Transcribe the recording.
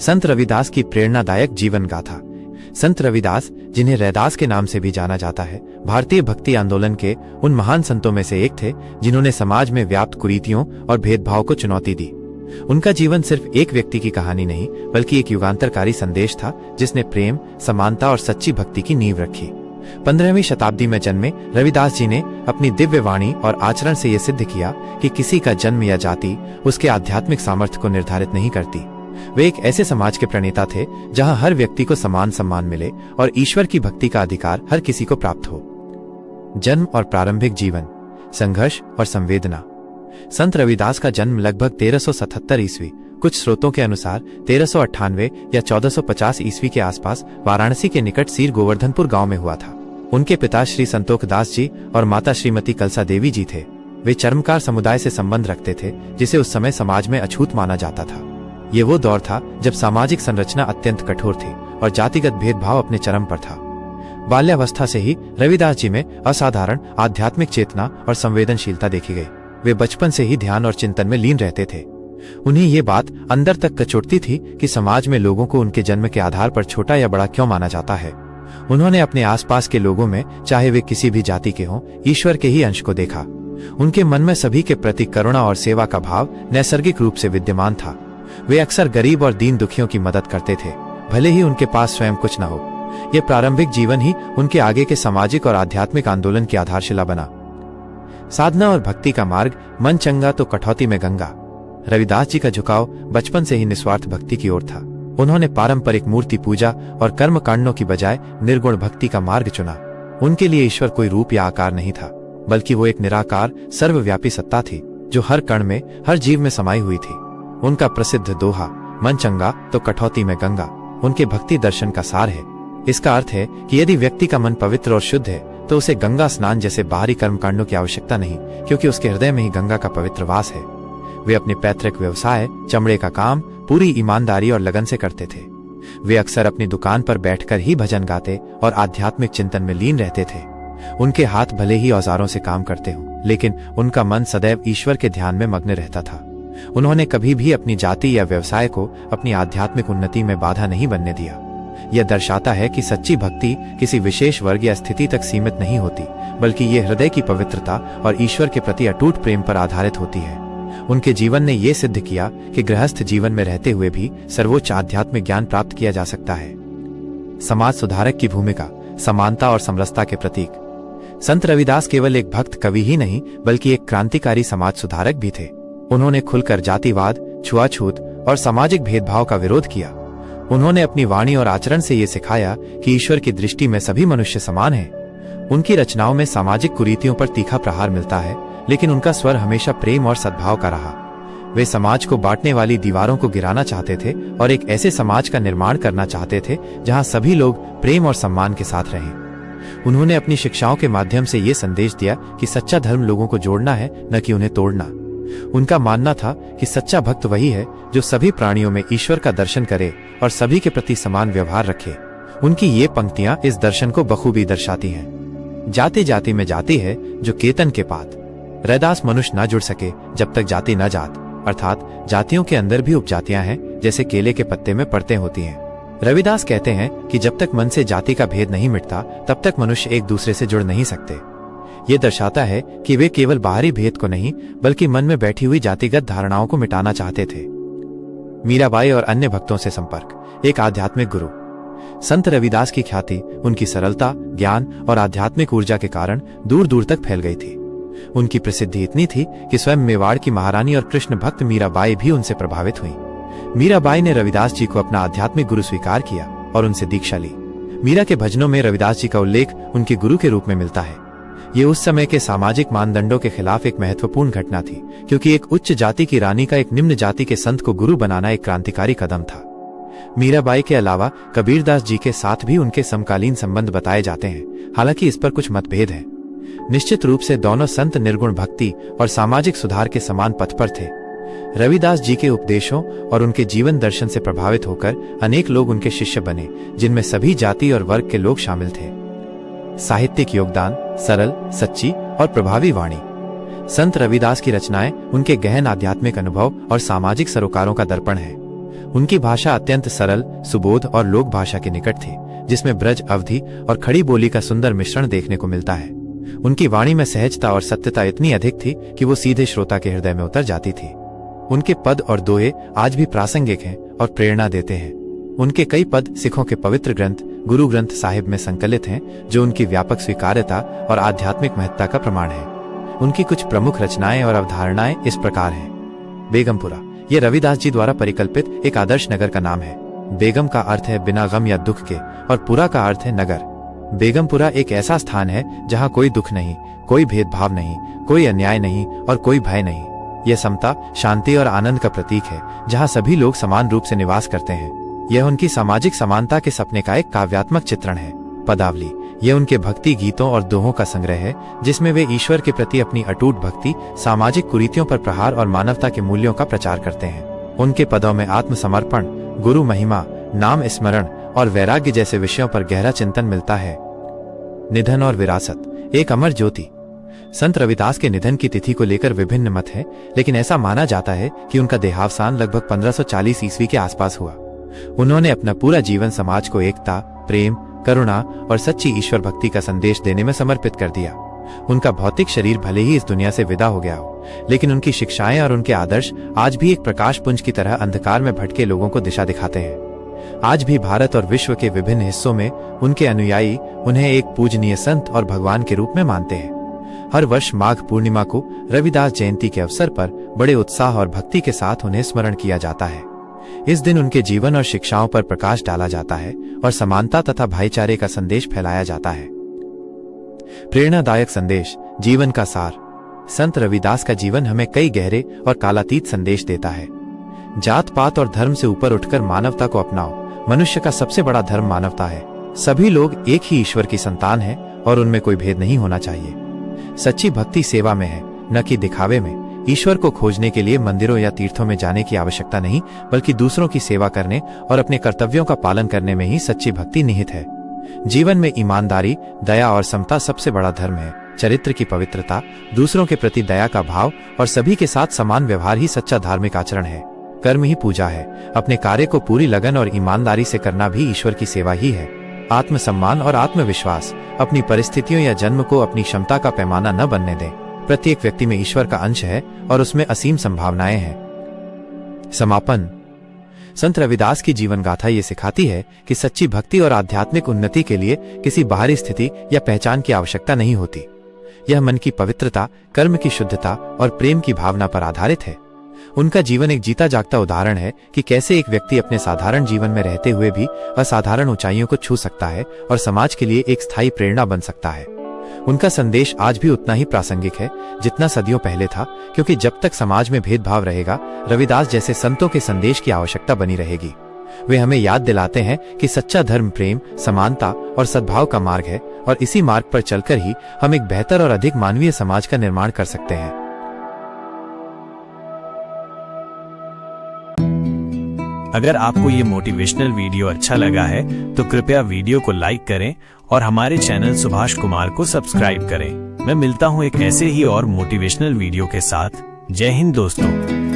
संत रविदास की प्रेरणादायक जीवन गाथा। संत रविदास, जिन्हें रैदास के नाम से भी जाना जाता है, भारतीय भक्ति आंदोलन के उन महान संतों में से एक थे जिन्होंने समाज में व्याप्त कुरीतियों और भेदभाव को चुनौती दी। उनका जीवन सिर्फ एक व्यक्ति की कहानी नहीं, बल्कि एक युगांतरकारी संदेश था जिसने प्रेम, समानता और सच्ची भक्ति की नींव रखी। 15वीं शताब्दी में जन्मे रविदास जी ने अपनी दिव्य वाणी और आचरण से यह सिद्ध किया कि किसी का जन्म या जाति उसके आध्यात्मिक सामर्थ्य को निर्धारित नहीं करती। वे एक ऐसे समाज के प्रणेता थे जहां हर व्यक्ति को समान सम्मान मिले और ईश्वर की भक्ति का अधिकार हर किसी को प्राप्त हो। जन्म और प्रारंभिक जीवन, संघर्ष और संवेदना। संत रविदास का जन्म लगभग 1377 ईस्वी, कुछ स्रोतों के अनुसार 1398 या 1450 ईस्वी के आसपास वाराणसी के निकट सीर गोवर्धनपुर गांव में हुआ था। उनके पिता श्री संतोख दास जी और माता श्रीमती कलसा देवी जी थे। वे चर्मकार समुदाय से संबंध रखते थे, जिसे उस समय समाज में अछूत माना जाता था। ये वो दौर था जब सामाजिक संरचना अत्यंत कठोर थी और जातिगत भेदभाव अपने चरम पर था। बाल्यावस्था से ही रविदास जी में असाधारण आध्यात्मिक चेतना और संवेदनशीलता देखी गई। वे बचपन से ही ध्यान और चिंतन में लीन रहते थे। उन्हें ये बात अंदर तक कचोटती थी कि समाज में लोगों को उनके जन्म के आधार पर छोटा या बड़ा क्यों माना जाता है। उन्होंने अपने आसपास के लोगों में, चाहे वे किसी भी जाति के हों, ईश्वर के ही अंश को देखा। उनके मन में सभी के प्रति करुणा और सेवा का भाव नैसर्गिक रूप से विद्यमान था। वे अक्सर गरीब और दीन दुखियों की मदद करते थे, भले ही उनके पास स्वयं कुछ न हो। यह प्रारंभिक जीवन ही उनके आगे के सामाजिक और आध्यात्मिक आंदोलन की आधारशिला बना। साधना और भक्ति का मार्ग, मन चंगा तो कठौती में गंगा। रविदास जी का झुकाव बचपन से ही निस्वार्थ भक्ति की ओर था। उन्होंने पारंपरिक मूर्ति पूजा और कर्म कांडों की बजाय निर्गुण भक्ति का मार्ग चुना। उनके लिए ईश्वर कोई रूप या आकार नहीं था, बल्कि वो एक निराकार सर्वव्यापी सत्ता थी जो हर कण में, हर जीव में समाई हुई थी। उनका प्रसिद्ध दोहा, मन चंगा तो कठौती में गंगा, उनके भक्ति दर्शन का सार है। इसका अर्थ है कि यदि व्यक्ति का मन पवित्र और शुद्ध है तो उसे गंगा स्नान जैसे बाहरी कर्मकांडों की आवश्यकता नहीं, क्योंकि उसके हृदय में ही गंगा का पवित्र वास है। वे अपने पैतृक व्यवसाय, चमड़े का काम, पूरी ईमानदारी और लगन से करते थे। वे अक्सर अपनी दुकान पर बैठकर ही भजन गाते और आध्यात्मिक चिंतन में लीन रहते थे। उनके हाथ भले ही औजारों से काम करते हों, लेकिन उनका मन सदैव ईश्वर के ध्यान में मग्न रहता था। उन्होंने कभी भी अपनी जाति या व्यवसाय को अपनी आध्यात्मिक उन्नति में बाधा नहीं बनने दिया। यह दर्शाता है कि सच्ची भक्ति किसी विशेष वर्ग या स्थिति तक सीमित नहीं होती, बल्कि ये हृदय की पवित्रता और ईश्वर के प्रति अटूट प्रेम पर आधारित होती है। उनके जीवन ने यह सिद्ध किया कि गृहस्थ जीवन में रहते हुए भी सर्वोच्च आध्यात्मिक ज्ञान प्राप्त किया जा सकता है। समाज सुधारक की भूमिका, समानता और समरसता के प्रतीक। संत रविदास केवल एक भक्त कवि ही नहीं, बल्कि एक क्रांतिकारी समाज सुधारक भी थे। उन्होंने खुलकर जातिवाद, छुआछूत और सामाजिक भेदभाव का विरोध किया। उन्होंने अपनी वाणी और आचरण से ये सिखाया कि ईश्वर की दृष्टि में सभी मनुष्य समान हैं। उनकी रचनाओं में सामाजिक कुरीतियों पर तीखा प्रहार मिलता है, लेकिन उनका स्वर हमेशा प्रेम और सद्भाव का रहा। वे समाज को बांटने वाली दीवारों को गिराना चाहते थे और एक ऐसे समाज का निर्माण करना चाहते थे जहां सभी लोग प्रेम और सम्मान के साथ रहें। उन्होंने अपनी शिक्षाओं के माध्यम से ये संदेश दिया कि सच्चा धर्म लोगों को जोड़ना है, न कि उन्हें तोड़ना। उनका मानना था कि सच्चा भक्त वही है जो सभी प्राणियों में ईश्वर का दर्शन करे और सभी के प्रति समान व्यवहार रखे। उनकी ये पंक्तियां इस दर्शन को बखूबी दर्शाती हैं। जाति जाति में जाति है जो केतन के पात। रैदास मनुष्य न जुड़ सके जब तक जाति न जात, अर्थात जातियों के अंदर भी उपजातियां हैं, जैसे केले के पत्ते में परतें होती हैं। रविदास कहते हैं कि जब तक मन से जाति का भेद नहीं मिटता, तब तक मनुष्य एक दूसरे से जुड़ नहीं सकते। ये दर्शाता है कि वे केवल बाहरी भेद को नहीं, बल्कि मन में बैठी हुई जातिगत धारणाओं को मिटाना चाहते थे। मीराबाई और अन्य भक्तों से संपर्क। एक आध्यात्मिक गुरु। संत रविदास की ख्याति उनकी सरलता, ज्ञान और आध्यात्मिक ऊर्जा के कारण दूर दूर तक फैल गई थी। उनकी प्रसिद्धि इतनी थी कि स्वयं मेवाड़ की महारानी और कृष्ण भक्त मीराबाई भी उनसे प्रभावित हुई। मीराबाई ने रविदास जी को अपना आध्यात्मिक गुरु स्वीकार किया और उनसे दीक्षा ली। मीरा के भजनों में रविदास जी का उल्लेख उनके गुरु के रूप में मिलता है। ये उस समय के सामाजिक मानदंडों के खिलाफ एक महत्वपूर्ण घटना थी, क्योंकि एक उच्च जाति की रानी का एक निम्न जाति के संत को गुरु बनाना एक क्रांतिकारी कदम था। मीराबाई के अलावा कबीरदास जी के साथ भी उनके समकालीन संबंध बताए जाते हैं, हालांकि इस पर कुछ मतभेद है। निश्चित रूप से दोनों संत निर्गुण भक्ति और सामाजिक सुधार के समान पथ पर थे। रविदास जी के उपदेशों और उनके जीवन दर्शन से प्रभावित होकर अनेक लोग उनके शिष्य बने, जिनमें सभी जाति और वर्ग के लोग शामिल थे। साहित्यिक योगदान, सरल, सच्ची और प्रभावी वाणी। संत रविदास की रचनाएं उनके गहन आध्यात्मिक अनुभव और सामाजिक सरोकारों का दर्पण है। उनकी भाषा अत्यंत सरल, सुबोध और लोक भाषा के निकट थी, जिसमें ब्रज, अवधी और खड़ी बोली का सुंदर मिश्रण देखने को मिलता है। उनकी वाणी में सहजता और सत्यता इतनी अधिक थी कि वो सीधे श्रोता के हृदय में उतर जाती थी। उनके पद और दोहे आज भी प्रासंगिक हैं और प्रेरणा देते हैं। उनके कई पद सिखों के पवित्र ग्रंथ गुरु ग्रंथ साहिब में संकलित हैं, जो उनकी व्यापक स्वीकार्यता और आध्यात्मिक महत्ता का प्रमाण है। उनकी कुछ प्रमुख रचनाएं और अवधारणाएं इस प्रकार हैं। बेगमपुरा, ये रविदास जी द्वारा परिकल्पित एक आदर्श नगर का नाम है। बेगम का अर्थ है बिना गम या दुख के और पुरा का अर्थ है नगर। बेगमपुरा एक ऐसा स्थान है जहां कोई दुख नहीं, कोई भेदभाव नहीं, कोई अन्याय नहीं और कोई भय नहीं। यह समता, शांति और आनंद का प्रतीक है, जहां सभी लोग समान रूप से निवास करते हैं। यह उनकी सामाजिक समानता के सपने का एक काव्यात्मक चित्रण है। पदावली, यह उनके भक्ति गीतों और दोहों का संग्रह है, जिसमें वे ईश्वर के प्रति अपनी अटूट भक्ति, सामाजिक कुरीतियों पर प्रहार और मानवता के मूल्यों का प्रचार करते हैं। उनके पदों में आत्मसमर्पण, गुरु महिमा, नाम स्मरण और वैराग्य जैसे विषयों पर गहरा चिंतन मिलता है। निधन और विरासत, एक अमर ज्योति। संत रविदास के निधन की तिथि को लेकर विभिन्न मत हैं, लेकिन ऐसा माना जाता है कि उनका देहावसान लगभग 1540 ईस्वी के आसपास हुआ। उन्होंने अपना पूरा जीवन समाज को एकता, प्रेम, करुणा और सच्ची ईश्वर भक्ति का संदेश देने में समर्पित कर दिया। उनका भौतिक शरीर भले ही इस दुनिया से विदा हो गया हो, लेकिन उनकी शिक्षाएं और उनके आदर्श आज भी एक प्रकाश पुंज की तरह अंधकार में भटके लोगों को दिशा दिखाते हैं। आज भी भारत और विश्व के विभिन्न हिस्सों में उनके अनुयायी उन्हें एक पूजनीय संत और भगवान के रूप में मानते हैं। हर वर्ष माघ पूर्णिमा को रविदास जयंती के अवसर पर बड़े उत्साह और भक्ति के साथ उन्हें स्मरण किया जाता है। इस दिन उनके जीवन और शिक्षाओं पर प्रकाश डाला जाता है और समानता तथा भाईचारे का संदेश फैलाया जाता है। प्रेरणादायक संदेश, जीवन का सार। संत रविदास का जीवन हमें कई गहरे और कालातीत संदेश देता है। जात पात और धर्म से ऊपर उठकर मानवता को अपनाओ। मनुष्य का सबसे बड़ा धर्म मानवता है। सभी लोग एक ही ईश्वर की संतान हैं और उनमें कोई भेद नहीं होना चाहिए। सच्ची भक्ति सेवा में है, न कि दिखावे में। ईश्वर को खोजने के लिए मंदिरों या तीर्थों में जाने की आवश्यकता नहीं, बल्कि दूसरों की सेवा करने और अपने कर्तव्यों का पालन करने में ही सच्ची भक्ति निहित है। जीवन में ईमानदारी, दया और समता सबसे बड़ा धर्म है। चरित्र की पवित्रता, दूसरों के प्रति दया का भाव और सभी के साथ समान व्यवहार ही सच्चा धार्मिक आचरण है। कर्म ही पूजा है। अपने कार्य को पूरी लगन और ईमानदारी से करना भी ईश्वर की सेवा ही है। आत्मसम्मान और आत्मविश्वास, अपनी परिस्थितियों या जन्म को अपनी क्षमता का पैमाना न बनने दें। प्रत्येक व्यक्ति में ईश्वर का अंश है और उसमें असीम संभावनाएं हैं। समापन। संत रविदास की जीवन गाथा ये सिखाती है कि सच्ची भक्ति और आध्यात्मिक उन्नति के लिए किसी बाहरी स्थिति या पहचान की आवश्यकता नहीं होती। यह मन की पवित्रता, कर्म की शुद्धता और प्रेम की भावना पर आधारित है। उनका जीवन एक जीता जागता उदाहरण है कि कैसे एक व्यक्ति अपने साधारण जीवन में रहते हुए भी असाधारण ऊंचाइयों को छू सकता है और समाज के लिए एक स्थायी प्रेरणा बन सकता है। उनका संदेश आज भी उतना ही प्रासंगिक है जितना सदियों पहले था, क्योंकि जब तक समाज में भेदभाव रहेगा, रविदास जैसे संतों के संदेश की आवश्यकता बनी रहेगी। वे हमें याद दिलाते हैं कि सच्चा धर्म प्रेम, समानता और सद्भाव का मार्ग है और इसी मार्ग पर चलकर ही हम एक बेहतर और अधिक मानवीय समाज का निर्माण कर सकते हैं। अगर आपको ये मोटिवेशनल वीडियो अच्छा लगा है तो कृपया वीडियो को लाइक करें और हमारे चैनल सुभाष कुमार को सब्सक्राइब करें। मैं मिलता हूं एक ऐसे ही और मोटिवेशनल वीडियो के साथ। जय हिंद दोस्तों।